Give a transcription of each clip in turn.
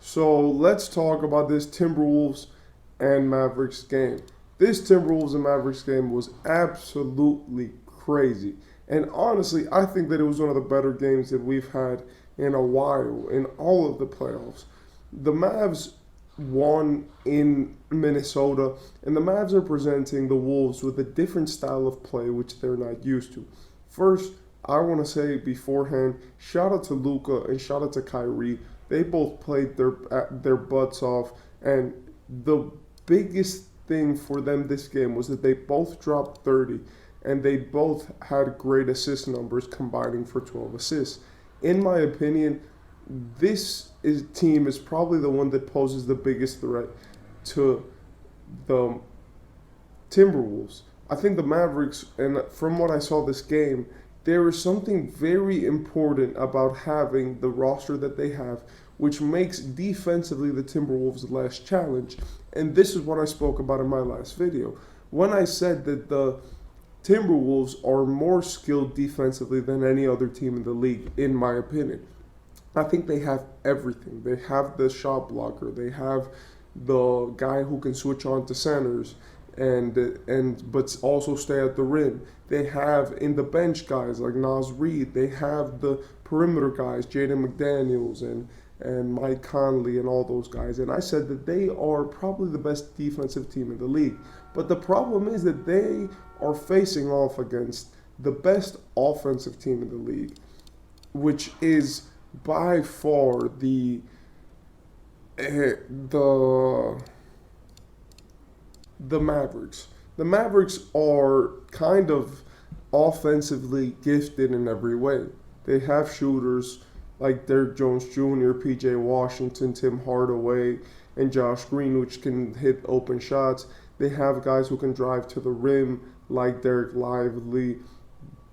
So let's talk about this Timberwolves and Mavericks game. This Timberwolves and Mavericks game was absolutely crazy. And honestly, I think that it was one of the better games that we've had in a while in all of the playoffs. The Mavs won in Minnesota, and the Mavs are presenting the Wolves with a different style of play, which they're not used to. First, I want to say beforehand, shout out to Luka and shout out to Kyrie. They both played their butts off, and the biggest thing for them this game was that they both dropped 30, and they both had great assist numbers, combining for 12 assists. In my opinion, team is probably the one that poses the biggest threat to the Timberwolves. I think the Mavericks, and from what I saw this game, there is something very important about having the roster that they have, which makes defensively the Timberwolves less challenge. And this is what I spoke about in my last video. When I said that the Timberwolves are more skilled defensively than any other team in the league, in my opinion. I think they have everything. They have the shot blocker. They have the guy who can switch on to centers and but also stay at the rim. They have in the bench guys like Nas Reed. They have the perimeter guys, Jaden McDaniels and Mike Conley and all those guys. And I said that they are probably the best defensive team in the league. But the problem is that they are facing off against the best offensive team in the league, which is by far the Mavericks. The Mavericks are kind of offensively gifted in every way. They have shooters like Derrick Jones Jr., PJ Washington, Tim Hardaway, and Josh Green, which can hit open shots. They have guys who can drive to the rim like Derek Lively,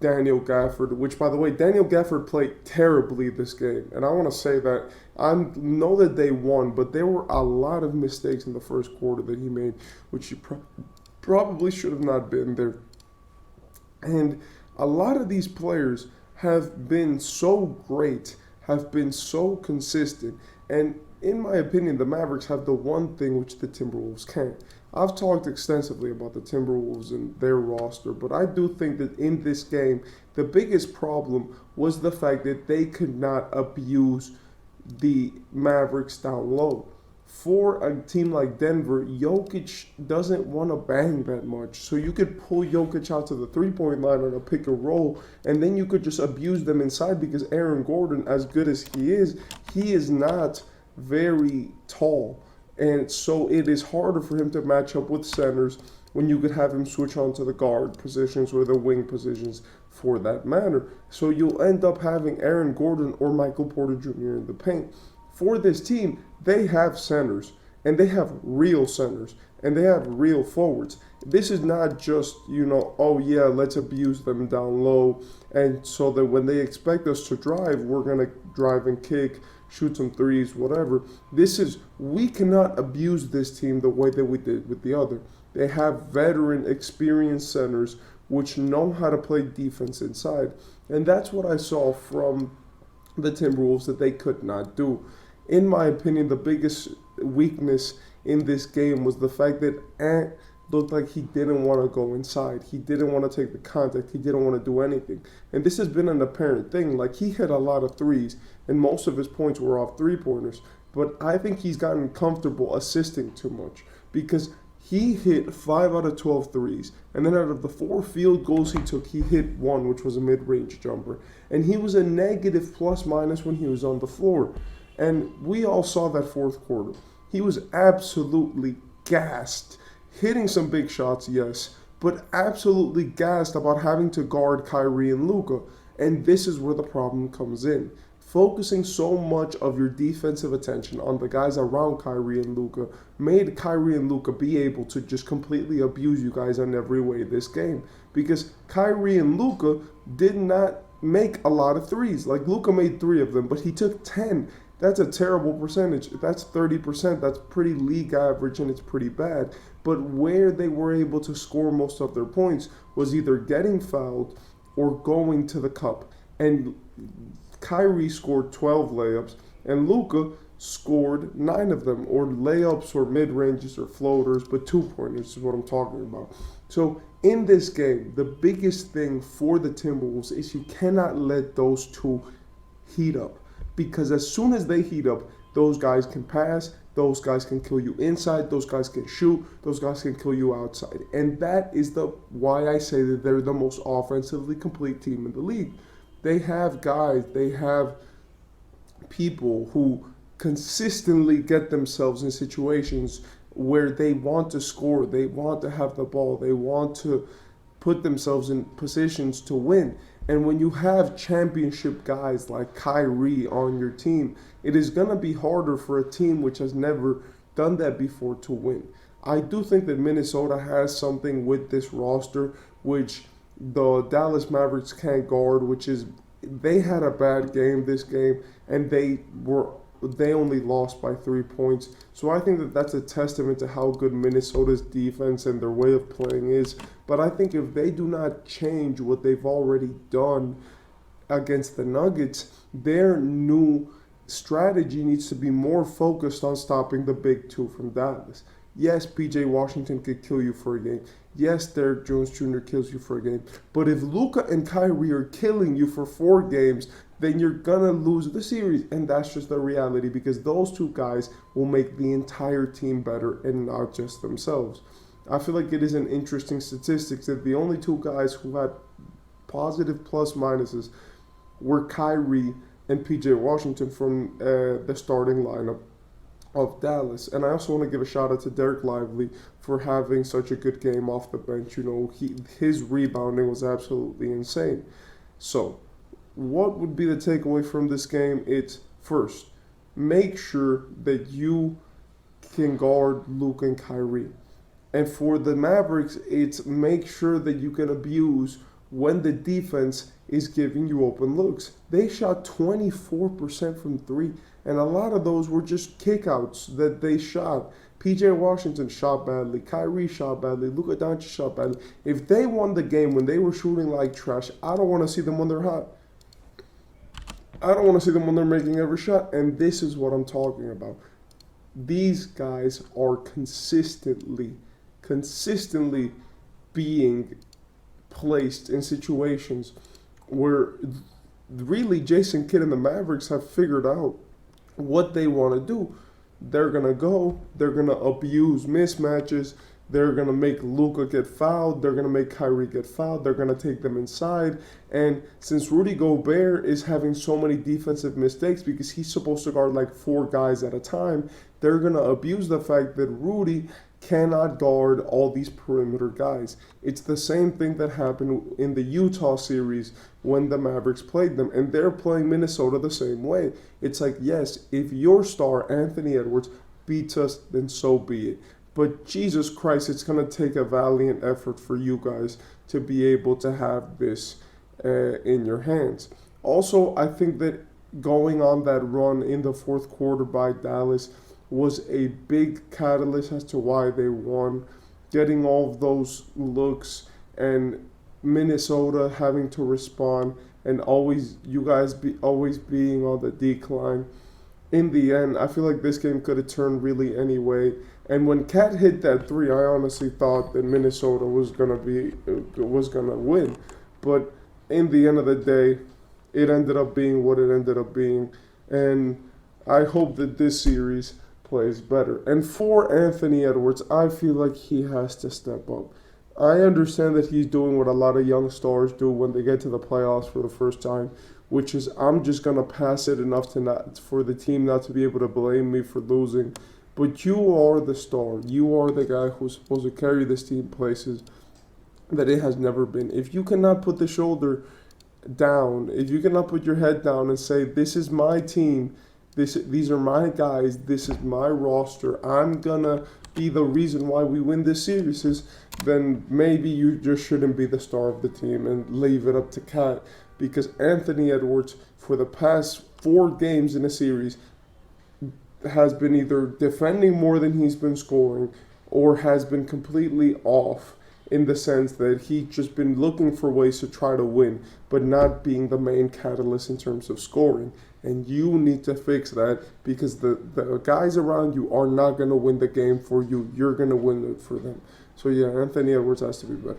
Daniel Gafford, which, by the way, Daniel Gafford played terribly this game. And I want to say that I know that they won, but there were a lot of mistakes in the first quarter that he made, which he probably should have not been there. And a lot of these players have been so great, have been so consistent. And in my opinion, the Mavericks have the one thing which the Timberwolves can't. I've talked extensively about the Timberwolves and their roster, but I do think that in this game, the biggest problem was the fact that they could not abuse the Mavericks down low. For a team like Denver, Jokic doesn't want to bang that much. So you could pull Jokic out to the three-point line on a pick and roll, and then you could just abuse them inside because Aaron Gordon, as good as he is not very tall. And so it is harder for him to match up with centers when you could have him switch on to the guard positions or the wing positions for that matter. So you'll end up having Aaron Gordon or Michael Porter Jr. in the paint. For this team, they have centers, and they have real centers, and they have real forwards. This is not just, oh yeah, let's abuse them down low, and so that when they expect us to drive, we're going to drive and kick, shoot some threes, whatever. We cannot abuse this team the way that we did with the other. They have veteran, experienced centers which know how to play defense inside, and that's what I saw from the Timberwolves that they could not do. In my opinion, the biggest weakness in this game was the fact that Ant looked like he didn't want to go inside. He didn't want to take the contact. He didn't want to do anything. And this has been an apparent thing. Like, he hit a lot of threes, and most of his points were off three-pointers. But I think he's gotten comfortable assisting too much because he hit 5 out of 12 threes. And then out of the 4 field goals he took, he hit 1, which was a mid-range jumper. And he was a negative plus-minus when he was on the floor. And we all saw that fourth quarter. He was absolutely gassed. Hitting some big shots, yes, but absolutely gassed about having to guard Kyrie and Luka. And this is where the problem comes in. Focusing so much of your defensive attention on the guys around Kyrie and Luka made Kyrie and Luka be able to just completely abuse you guys in every way this game. Because Kyrie and Luka did not make a lot of threes. Like, Luka made 3 of them, but he took 10. That's a terrible percentage. That's 30%. That's pretty league average, and it's pretty bad. But where they were able to score most of their points was either getting fouled or going to the cup. And Kyrie scored 12 layups, and Luka scored 9 of them, or layups or mid ranges or floaters, but 2-pointers is what I'm talking about. So in this game, the biggest thing for the Timberwolves is you cannot let those two heat up, because as soon as they heat up, those guys can pass, those guys can kill you inside, those guys can shoot, those guys can kill you outside. And that is the why I say that they're the most offensively complete team in the league. They have guys, they have people who consistently get themselves in situations where they want to score, they want to have the ball, they want to put themselves in positions to win. And when you have championship guys like Kyrie on your team, it is going to be harder for a team which has never done that before to win. I do think that Minnesota has something with this roster which the Dallas Mavericks can't guard, which is they had a bad game this game, and they only lost by 3 points. So I think that that's a testament to how good Minnesota's defense and their way of playing is. But I think if they do not change what they've already done against the Nuggets, their new strategy needs to be more focused on stopping the big two from Dallas. Yes, PJ Washington could kill you for a game. Yes, Derrick Jones Jr. kills you for a game. But if Luka and Kyrie are killing you for 4 games, then you're going to lose the series. And that's just the reality, because those two guys will make the entire team better and not just themselves. I feel like it is an interesting statistic that the only 2 guys who had positive plus minuses were Kyrie and PJ Washington from the starting lineup of Dallas. And I also want to give a shout out to Derek Lively for having such a good game off the bench. You know, his rebounding was absolutely insane. So, what would be the takeaway from this game? It's first, make sure that you can guard Luka and Kyrie. And for the Mavericks, it's make sure that you can abuse when the defense is giving you open looks. They shot 24% from 3, and a lot of those were just kickouts that they shot. PJ Washington shot badly, Kyrie shot badly, Luka Doncic shot badly. If they won the game when they were shooting like trash, I don't want to see them when they're hot. I don't want to see them when they're making every shot, and this is what I'm talking about. These guys are consistently being placed in situations where really Jason Kidd and the Mavericks have figured out what they want to do. They're going to abuse mismatches, they're going to make Luka get fouled, they're going to make Kyrie get fouled, they're going to take them inside. And since Rudy Gobert is having so many defensive mistakes because he's supposed to guard like 4 guys at a time, they're going to abuse the fact that Rudy cannot guard all these perimeter guys. It's the same thing that happened in the Utah series when the Mavericks played them, and they're playing Minnesota the same way. It's like, yes, if your star, Anthony Edwards, beats us, then so be it. But Jesus Christ, it's going to take a valiant effort for you guys to be able to have this in your hands. Also, I think that going on that run in the fourth quarter by Dallas was a big catalyst as to why they won. Getting all of those looks and Minnesota having to respond, and always being on the decline. In the end, I feel like this game could have turned really any way. And when Cat hit that 3, I honestly thought that Minnesota was gonna win. But in the end of the day, it ended up being what it ended up being. And I hope that this series plays better. And for Anthony Edwards, I feel like he has to step up. I understand that he's doing what a lot of young stars do when they get to the playoffs for the first time, which is I'm just gonna pass it enough for the team not to be able to blame me for losing. But you are the star. You are the guy who's supposed to carry this team places that it has never been. If you cannot put the shoulder down, if you cannot put your head down and say, this is my team, these are my guys, this is my roster, I'm gonna be the reason why we win this series, then maybe you just shouldn't be the star of the team and leave it up to Cat. Because Anthony Edwards, for the past 4 games in a series, has been either defending more than he's been scoring, or has been completely off in the sense that he's just been looking for ways to try to win, but not being the main catalyst in terms of scoring. and you need to fix that because the guys around you are not going to win the game for you. You're going to win it for them. So yeah, Anthony Edwards has to be better.